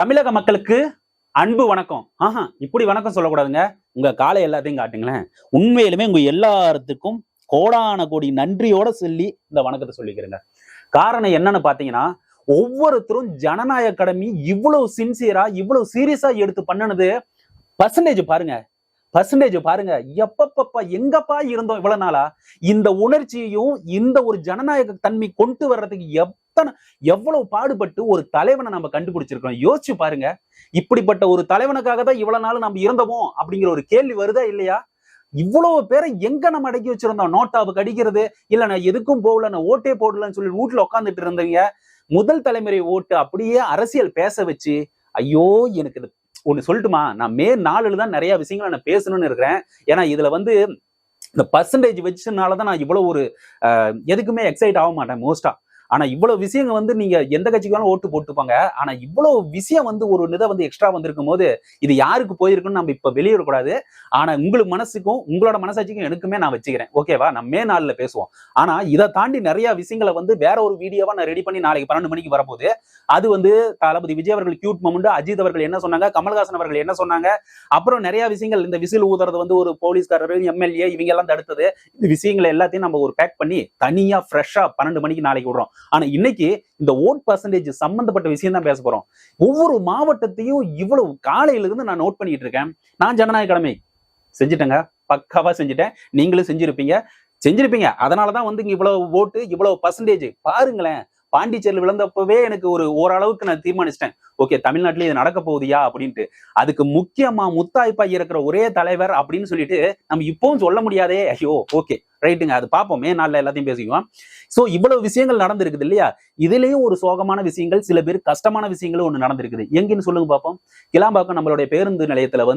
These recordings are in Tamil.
தமிழக மக்களுக்கு அன்பு வணக்கம். இப்படி வணக்கம் சொல்லக்கூடாதுங்க. உங்க காலை எல்லாத்தையும் காட்டுங்களேன். உண்மையிலுமே உங்க எல்லாத்துக்கும் கோடான கோடி நன்றியோட சொல்லி இந்த வணக்கத்தை சொல்லிக்கிறேங்க. காரணம் என்னன்னு பாத்தீங்கன்னா, ஒவ்வொருத்தரும் ஜனநாயக அகாடமி இவ்வளவு சின்சியரா இவ்வளவு சீரியஸா எடுத்து பண்ணுனது பர்சன்டேஜ் பாருங்க. எப்பப்பா எங்கப்பா இருந்தோம் இவ்வளவு நாளா? இந்த உணர்ச்சியையும் இந்த ஒரு ஜனநாயக தன்மை கொண்டு வர்றதுக்கு எவ்வளவு பாடுபட்டு ஒரு தலைவனை நம்ம கண்டுபிடிச்சிருக்கோம். யோசிச்சு பாருங்க. இப்படிப்பட்ட ஒரு தலைவனுக்காக தான் இவ்வளவு நாள் நம்ம இருந்தோமோ அப்படிங்கிற ஒரு கேள்வி வருதா இல்லையா? இவ்வளவு பேரை எங்க நம்ம அடக்கி வச்சிருந்தோம்? நோட்டாவுக்கு அடிக்கிறது இல்ல, நான் எதுக்கும் போகல, நான் ஓட்டே போடலன்னு சொல்லி வீட்டுல உட்காந்துட்டு இருந்தீங்க. முதல் தலைமுறை ஓட்டு அப்படியே அரசியல் பேச வச்சு, ஐயோ எனக்கு இது ஒண்ணு சொல்லட்டுமா, நான் மே 4 தான் நிறைய விஷயங்களை நான் பேசணும்னு இருக்கிறேன். ஏன்னா இதுல இந்த பர்சன்டேஜ் வச்சதுனாலதான் நான் இவ்வளவு ஒரு எதுக்குமே எக்ஸைட் ஆக மாட்டேன் மோஸ்டா. ஆனா இவ்வளவு விஷயங்கள் நீங்க எந்த கட்சிக்கு வேணாலும் ஓட்டு போட்டுப்பாங்க. ஆனா இவ்வளவு விஷயம் ஒரு நிதை எக்ஸ்ட்ரா வந்திருக்கும் போது இது யாருக்கு போயிருக்குன்னு நம்ம இப்ப வெளியிடக்கூடாது. ஆனா உங்களுக்கு மனசுக்கும் உங்களோட மனசாட்சிக்கும் எனக்குமே நான் வச்சுக்கிறேன். ஓகேவா? நம்ம மே 4 பேசுவோம். ஆனா இதை தாண்டி நிறைய விஷயங்களை வேற ஒரு வீடியோவா நான் ரெடி பண்ணி நாளைக்கு 12 மணிக்கு வரப்போகுது. அது தளபதி விஜய் அவர்கள் கியூட் மொமெண்ட், அஜித் அவர்கள் என்ன சொன்னாங்க, கமல்ஹாசன் அவர்கள் என்ன சொன்னாங்க, அப்புறம் நிறைய விஷயங்கள் இந்த விசில் ஊதுறது ஒரு போலீஸ்காரர், எம்எல்ஏ இவங்க எல்லாம் தடுத்தது, இந்த விஷயங்களை எல்லாத்தையும் நம்ம ஒரு பேக் பண்ணி தனியா ஃப்ரெஷ்ஷா 12 மணிக்கு நாளைக்கு விடுறோம். ஆனா இன்னைக்கு இந்த ஓட் பர்சன்டேஜ் சம்பந்தப்பட்ட விஷயம் தான் பேச போறோம். ஒவ்வொரு மாவட்டத்தையும் இவ்வளவு காலையில இருந்து நான் நோட் பண்ணிட்டு இருக்கேன். நான் ஜனநாயக கடமை செஞ்சுட்டேங்க, பக்காவா செஞ்சுட்டேன். நீங்களும் செஞ்சிருப்பீங்க. அதனாலதான் இங்க இவ்வளவு ஓட்டு, இவ்வளவு பர்சன்டேஜ் பாருங்களேன். பாண்டிச்சேரியில் விழுந்தப்பவே எனக்கு ஓரளவுக்கு நான் தீர்மானிச்சிட்டேன். ஓகே, தமிழ்நாட்டிலே இது நடக்க போகுதியா அப்படின்ட்டு. அதுக்கு முக்கியமா முத்தாய்ப்பா இருக்கிற ஒரே தலைவர் அப்படின்னு சொல்லிட்டு நம்ம இப்பவும் சொல்ல முடியாதே. ஐயோ, ஓகே ரைட்டுங்க, அது பார்ப்போம். மே 4 எல்லாத்தையும் பேசிக்குவோம். சோ இவ்வளவு விஷயங்கள் நடந்திருக்குது இல்லையா? இதுலயும் ஒரு சோகமான விஷயங்கள், சில பேர் கஷ்டமான விஷயங்களும் ஒண்ணு நடந்திருக்குது. எங்கன்னு சொல்லுங்க பார்ப்போம். கிளாம்பாக்கம் நம்மளுடைய பேருந்து நிலையத்துல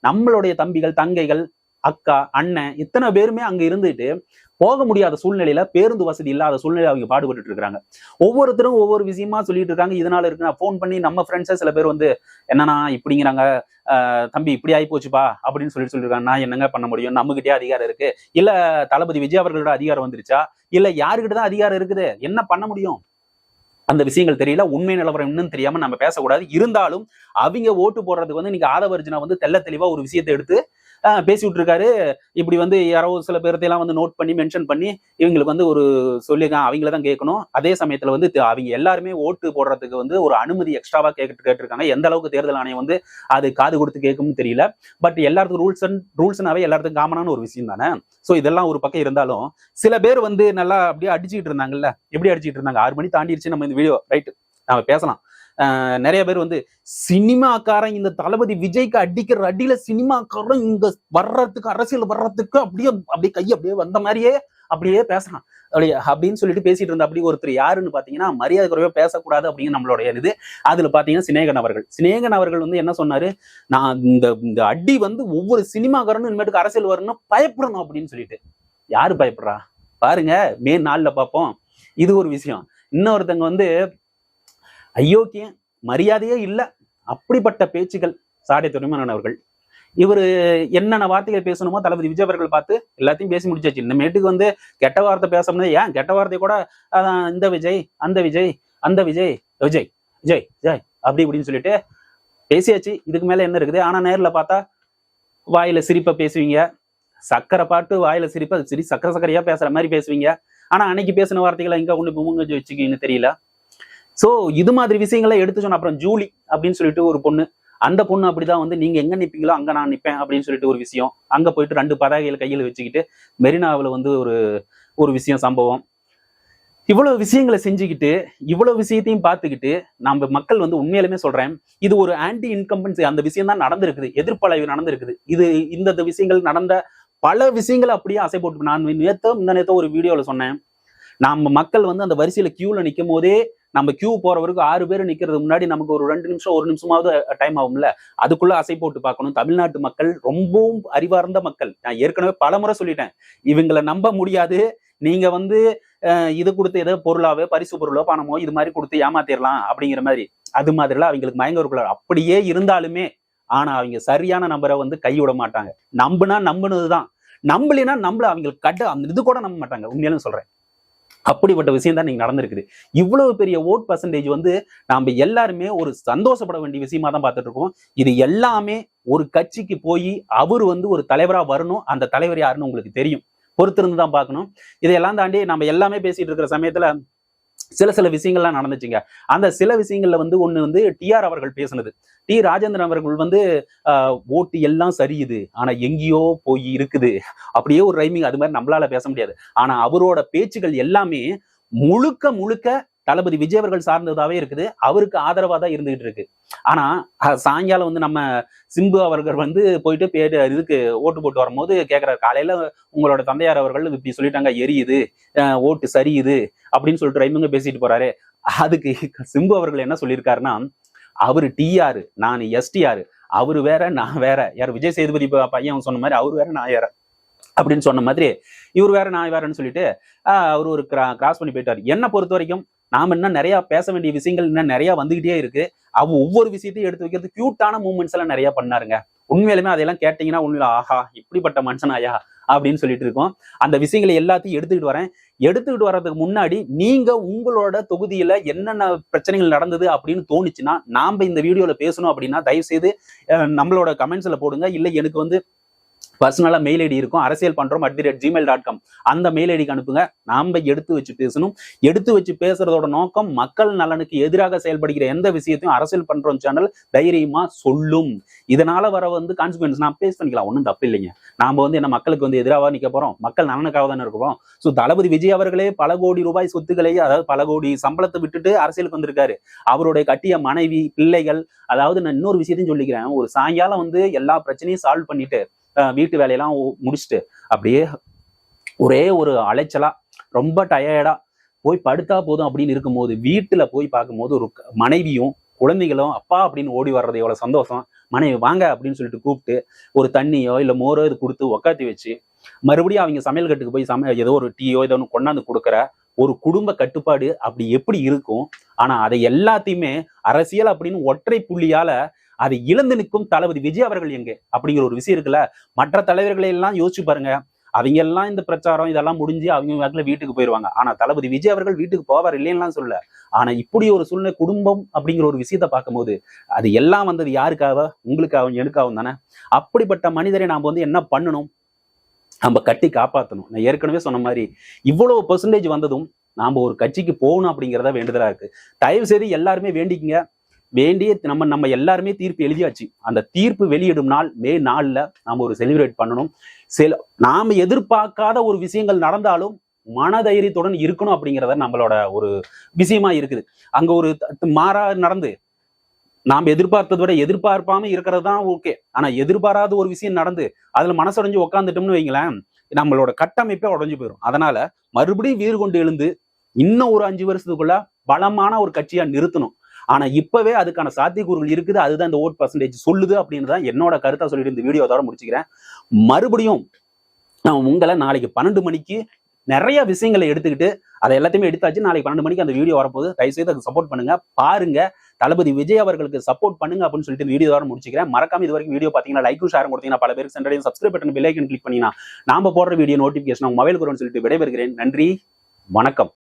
நம்மளுடைய தம்பிகள், தங்கைகள், அக்கா, அண்ணன் இத்தனை பேருமே அங்க இருந்துட்டு போக முடியாத சூழ்நிலையில, பேருந்து வசதி இல்லாத சூழ்நிலையில அவங்க பாடுபட்டு இருக்காங்க. ஒவ்வொருத்தரும் ஒவ்வொரு விஷயமா சொல்லிட்டு இருக்காங்க. இதனால இருக்கு. நான் போன் பண்ணி நம்ம ஃப்ரெண்ட்ஸை சில பேர் என்னன்னா இப்படிங்கிறாங்க, தம்பி இப்படி ஆகி போச்சுப்பா அப்படின்னு சொல்லியிருக்காங்க. நான் என்னங்க பண்ண முடியும்? நம்மகிட்டே அதிகாரம் இருக்கு, இல்ல தளபதி விஜய் அவர்களோட அதிகாரம் வந்துருச்சா, இல்ல யாருக்கிட்டதான் அதிகாரம் இருக்குது? என்ன பண்ண முடியும்? அந்த விஷயங்கள் தெரியல. உண்மை நிலவரம் இன்னும் தெரியாம நம்ம பேசக்கூடாது. இருந்தாலும் அவங்க ஓட்டு போடுறதுக்கு நீங்க ஆதவர்ஜனா தெள்ள தெளிவா ஒரு விஷயத்தை எடுத்து பேசி விட்டுருக்காரு. இப்படி யாரோ சில பேர்த்தையெல்லாம் நோட் பண்ணி மென்ஷன் பண்ணி இவங்களுக்கு ஒரு சொல்லியிருக்காங்க, அவங்கள தான் கேட்கணும். அதே சமயத்துல அவங்க எல்லாருமே ஓட்டு போடுறதுக்கு ஒரு அனுமதி எக்ஸ்ட்ராவா கேட்டிருக்காங்க. எந்த அளவுக்கு தேர்தல் ஆணையம் அது காது கொடுத்து கேட்கும்னு தெரியல. பட் எல்லாத்துக்கும் ரூல்ஸ்னாவே எல்லாத்துக்கும் காமனான ஒரு விஷயம் தானே. சோ இதெல்லாம் ஒரு பக்கம் இருந்தாலும் சில பேர் நல்லா அப்படியே அடிச்சுட்டு இருந்தாங்கல்ல. எப்படி அடிச்சுட்டு இருந்தாங்க? 6 மணி தாண்டிடுச்சு. நம்ம இந்த வீடியோ ரைட் நாம பேசலாம். நிறைய பேர் சினிமாக்காரன் இந்த தளபதி விஜய்க்கு அடிக்கிற அடியில சினிமாக்காரன் இங்க வர்றதுக்கு, அரசியல் வர்றதுக்கு அப்படியே கை அப்படியே வந்த மாதிரியே அப்படியே பேசலாம் அப்படின்னு சொல்லிட்டு பேசிட்டு இருந்த அப்படி ஒருத்தர் யாருன்னு பாத்தீங்கன்னா, மரியாதை குறைவா பேசக்கூடாது அப்படிங்கிற நம்மளுடைய இது. அதுல பாத்தீங்கன்னா சினேகன் அவர்கள் என்ன சொன்னாரு, நான் இந்த அடி ஒவ்வொரு சினிமாக்காரனும் இனிமேட்டுக்கு அரசியல் வரணும் பயப்படணும் அப்படின்னு சொல்லிட்டு. யாரு பயப்படுறா பாருங்க, மே 4 பார்ப்போம். இது ஒரு விஷயம். இன்னொருத்தங்க அயோக்கியம், மரியாதையே இல்லை, அப்படிப்பட்ட பேச்சுகள் சாடை துரைமுருகன் அவர்கள். இவரு என்னென்ன வார்த்தைகள் பேசணுமோ தளபதி விஜய் அவர்கள் பார்த்து எல்லாத்தையும் பேசி முடிச்சாச்சு. இந்த மேட்டுக்கு கெட்ட வார்த்தை பேசணும்னா ஏன் கெட்ட வார்த்தை கூட இந்த விஜய், அந்த விஜய், அந்த விஜய், விஜய் விஜய் விஜய் அப்படி இப்படின்னு சொல்லிட்டு பேசியாச்சு. இதுக்கு மேல என்ன இருக்குது? ஆனா நேரில் பார்த்தா வாயில சிரிப்பை பேசுவீங்க, சக்கரை பாட்டு வாயில சிரிப்பா சக்கரையா பேசுற மாதிரி பேசுவீங்க. ஆனா அன்னைக்கு பேசின வார்த்தைகளை எங்க கொண்டு முங்க வச்சுக்கின்னு தெரியல. சோ இது மாதிரி விஷயங்களை எடுத்து சொன்ன. அப்புறம் ஜூலி அப்படின்னு சொல்லிட்டு ஒரு பொண்ணு, அந்த பொண்ணு அப்படிதான் நீங்க எங்க நிப்பீங்களோ அங்க நான் நிப்பேன் அப்படின்னு சொல்லிட்டு ஒரு விஷயம். அங்க போயிட்டு 2 பதாகைகளை கையில் வச்சுக்கிட்டு மெரினாவில் ஒரு விஷயம் சம்பவம். இவ்வளவு விஷயங்களை செஞ்சுக்கிட்டு இவ்வளவு விஷயத்தையும் பார்த்துக்கிட்டு நம்ம மக்கள் உண்மையிலுமே சொல்றேன், இது ஒரு ஆன்டி இன்கம்பன்சி. அந்த விஷயம் தான் நடந்திருக்குது, எதிர்ப்பளவு நடந்திருக்குது. இந்த விஷயங்கள் நடந்த பல விஷயங்களை அப்படியே அசை போட்டு நான் நேத்தோ ஒரு வீடியோல சொன்னேன். நம்ம மக்கள் அந்த வரிசையில கியூல நிற்கும் போதே, நம்ம கியூ போறவருக்கு 6 பேர் நிக்கிறது முன்னாடி நமக்கு ஒரு 2 நிமிஷம் 1 நிமிஷமாவது டைம் ஆகும்ல. அதுக்குள்ள அசை போட்டு பார்க்கணும். தமிழ்நாட்டு மக்கள் ரொம்பவும் அறிவார்ந்த மக்கள். நான் ஏற்கனவே பலமுறை சொல்லிட்டேன், இவங்களை நம்ப முடியாது. நீங்க இது கொடுத்து ஏதோ பொருளாவோ, பரிசு பொருளோ, பணமோ இது மாதிரி கொடுத்து ஏமாத்திரலாம் அப்படிங்கிற மாதிரி, அது மாதிரிலாம் அவங்களுக்கு மயங்க அப்படியே இருந்தாலுமே, ஆனா அவங்க சரியான நம்பரை கைவிட மாட்டாங்க. நம்புனா நம்புனதுதான், நம்பலினா நம்மள அவங்களுக்கு அந்த இது கூட நம்ப மாட்டாங்க. உண்மையிலும் சொல்றேன். அப்படிப்பட்ட விஷயம் தான் நீங்க நடந்திருக்குது. இவ்வளவு பெரிய ஓட் பர்சன்டேஜ் வந்து நாம எல்லாருமே ஒரு சந்தோஷப்பட வேண்டிய விஷயமா தான் பார்த்துட்டு இருக்கோம். இது எல்லாமே ஒரு கட்சிக்கு போய் அவரு வந்து ஒரு தலைவரா வரணும். அந்த தலைவர் யாருன்னு உங்களுக்கு தெரியும். பொறுத்திருந்து தான் பார்க்கணும். இதையெல்லாம் தாண்டி நம்ம எல்லாமே பேசிட்டு இருக்கிற சமயத்துல சில விஷயங்கள்லாம் நடந்துச்சுங்க. அந்த சில விஷயங்கள்ல வந்து ஒண்ணு வந்து டிஆர் அவர்கள் பேசுனது. ராஜேந்திரன் அவர்கள் வந்து ஓட்டு எல்லாம் சரியுது. ஆனா எங்கேயோ போய் இருக்குது. அப்படியே ஒரு ரைமிங் அது மாதிரி நம்மளால பேச முடியாது. ஆனா அவரோட பேச்சுகள் எல்லாமே முழுக்க முழுக்க தளபதி விஜய் அவர்கள் சார்ந்ததாவே இருக்குது. அவருக்கு ஆதரவா தான் இருந்துகிட்டு இருக்கு. ஆனா சாயங்காலம் வந்து நம்ம சிம்பு அவர்கள் வந்து போயிட்டு இதுக்கு ஓட்டு போட்டு வரும்போது கேட்கிறாரு, காலையில உங்களோட தந்தையார் அவர்கள் இப்படி சொல்லிட்டாங்க, எரியுது, ஓட்டு சரியுது அப்படின்னு சொல்லிட்டு ரைமிங்க பேசிட்டு போறாரு. அதுக்கு சிம்பு அவர்கள் என்ன சொல்லியிருக்காருன்னா, அவரு டிஆர், நான் எஸ்டிஆர், அவரு வேற நான் வேற. யார் விஜய் சேதுபதி பையன் சொன்ன மாதிரி அவரு வேற நான் வேற அப்படின்னு சொன்ன மாதிரி இவர் வேற நான் வேறன்னு சொல்லிட்டு அவர் ஒரு கிராஸ் பண்ணி போயிட்டாரு. என்ன பொறுத்த வரைக்கும் நாம இன்னும் நிறைய பேச வேண்டிய விஷயங்கள் இன்னும் நிறைய வந்துகிட்டே இருக்கு. ஒவ்வொரு விஷயத்தையும் எடுத்து வைக்கிறது கியூட்டான மூமெண்ட்ஸ் எல்லாம் நிறைய பண்ணாருங்க. உண்மையிலுமே அதெல்லாம் கேட்டீங்கன்னா உண்மையில ஆஹா இப்படிப்பட்ட மனுஷனாயா அப்படின்னு சொல்லிட்டு இருக்கோம். அந்த விஷயங்களை எல்லாத்தையும் எடுத்துக்கிட்டு வரேன். எடுத்துக்கிட்டு வர்றதுக்கு முன்னாடி நீங்க உங்களோட தொகுதியில என்னென்ன பிரச்சனைகள் நடந்தது அப்படின்னு தோணுச்சுன்னா நாம இந்த வீடியோல பேசணும் அப்படின்னா தயவு செய்து நம்மளோட கமெண்ட்ஸ்ல போடுங்க. இல்லை எனக்கு வந்து பர்சனலா மெயில் ஐடி இருக்கும், அரசியல் பண்றோம் @gmail.com அந்த மெயில் ஐடிக்கு அனுப்புங்க. நாம எடுத்து வச்சு பேசணும். எடுத்து வச்சு பேசுறதோட நோக்கம் மக்கள் நலனுக்கு எதிராக செயல்படுகிற எந்த விஷயத்தையும் அரசியல் பண்றோம் சேனல் தைரியமா சொல்லும். இதனால வர வந்து கான்சிக்வன்ஸ் நான் பேஸ் பண்ணிக்கலாம், ஒன்றும் தப்பு இல்லைங்க. நாம வந்து என்ன மக்களுக்கு வந்து எதிராக நிக்க போறோம், மக்கள் நலனுக்காக தானே இருக்கிறோம். ஸோ தளபதி விஜய் அவர்களே பல கோடி ரூபாய் சொத்துக்களை, அதாவது பல கோடி சம்பளத்தை விட்டுட்டு அரசியலுக்கு வந்திருக்காரு. அவருடைய கட்டிய மனைவி, பிள்ளைகள், அதாவது நான் இன்னொரு விஷயத்தையும் சொல்லிக்கிறேன். ஒரு சாயங்காலம் வந்து எல்லா பிரச்சனையும் சால்வ் பண்ணிட்டு வீட்டு வேலையெல்லாம் முடிச்சுட்டு அப்படியே ஒரே ஒரு அலைச்சலா ரொம்ப டயர்டா போய் படுத்தா போதும் அப்படின்னு இருக்கும்போது வீட்டுல போய் பார்க்கும்போது ஒரு மனைவியும் குழந்தைகளும் அப்பா அப்படின்னு ஓடி வர்றது எவ்வளவு சந்தோஷம். மனைவி வாங்க அப்படின்னு சொல்லிட்டு கூப்பிட்டு ஒரு தண்ணியோ இல்ல மோரோ இது கொடுத்து உக்காத்தி வச்சு மறுபடியும் அவங்க சமையல் கட்டுக்கு போய் ஏதோ ஒரு டீயோ ஏதோ ஒன்று கொண்டாந்து கொடுக்குற ஒரு குடும்ப கட்டுப்பாடு அப்படி எப்படி இருக்கும். ஆனா அதை எல்லாத்தையுமே அரசியல் அப்படின்னு ஒற்றை புள்ளியால அதை இழந்து நிற்கும் தளபதி விஜய் அவர்கள் எங்கே அப்படிங்கிற ஒரு விஷயம் இருக்குல்ல. மற்ற தலைவர்களை எல்லாம் யோசிச்சு பாருங்க. அவங்க எல்லாம் இந்த பிரச்சாரம் இதெல்லாம் முடிஞ்சு அவங்க வீட்டுக்கு போயிருவாங்க. ஆனா தளபதி விஜய் அவர்கள் வீட்டுக்கு போவார் இல்லைன்னா சொல்லல. ஆனா இப்படி ஒரு சூழ்நிலை குடும்பம் அப்படிங்கிற ஒரு விஷயத்த பார்க்கும்போது அது எல்லாம் வந்தது யாருக்காக? உங்களுக்காகவும் எனக்காகவும் தானே. அப்படிப்பட்ட மனிதரை நாம வந்து என்ன பண்ணணும்? நம்ம கட்டி காப்பாற்றணும். நான் ஏற்கனவே சொன்ன மாதிரி இவ்வளவு பெர்சன்டேஜ் வந்ததும் நாம ஒரு கட்சிக்கு போகணும் அப்படிங்கிறத வேண்டுதலா இருக்கு. தயவு செய்து எல்லாருமே வேண்டிக்குங்க. வேண்டிய நம்ம எல்லாருமே தீர்ப்பு எழுதியாச்சு. அந்த தீர்ப்பு வெளியிடும் நாள் மே 4 நாம ஒரு செலிப்ரேட் பண்ணணும். நாம எதிர்பார்க்காத ஒரு விஷயங்கள் நடந்தாலும் மனதைரியத்துடன் இருக்கணும் அப்படிங்கிறத நம்மளோட ஒரு விஷயமா இருக்குது. அங்க ஒரு மாறா நடந்து நாம் எதிர்பார்த்ததை விட எதிர்பார்ப்பாம இருக்கிறது தான் ஓகே. ஆனா எதிர்பாராத ஒரு விஷயம் நடந்து அதுல மனசுடைஞ்சு உட்காந்துட்டோம்னு வைங்களேன், நம்மளோட கட்டமைப்பே உடஞ்சு போயிடும். அதனால மறுபடியும் வீறு கொண்டு எழுந்து இன்னும் ஒரு 5 வருஷத்துக்குள்ள பலமான ஒரு கட்சியா நிறுத்தணும். ஆனா இப்பவே அதுக்கான சாத்தியக்கூறுகள் இருக்குது. அதுதான் இந்த ஓட் பர்சன்டேஜ் சொல்லுது அப்படின்னு தான் என்னோட கருத்தா சொல்லிட்டு இந்த வீடியோ தவிர முடிச்சுக்கிறேன். மறுபடியும் நான் உங்களை நாளைக்கு 12 மணிக்கு நிறைய விஷயங்களை எடுத்துக்கிட்டு அதை எல்லாத்தையுமே எடுத்தாச்சு. நாளைக்கு 12 மணிக்கு அந்த வீடியோ வரப்போகுது. தயவுசெய்து அதுக்கு சப்போர்ட் பண்ணுங்க, பாருங்க. தளபதி விஜய் அவர்களுக்கு சப்போர்ட் பண்ணுங்க அப்படின்னு சொல்லிட்டு வீடியோ தவிர முடிச்சுக்கிறேன். மறக்காம இது வரைக்கும் வீடியோ பாத்தீங்கன்னா லைக்கும் ஷேரும் கொடுத்தீங்கன்னா பல பேருக்கு சென்றடையும். Subscribe button bell icon click பண்ணினா நாம போடுற வீடியோ நோட்டிபிகேஷன் மொபைல் வரும்னு சொல்லிட்டு விடைபெறுகிறேன். நன்றி, வணக்கம்.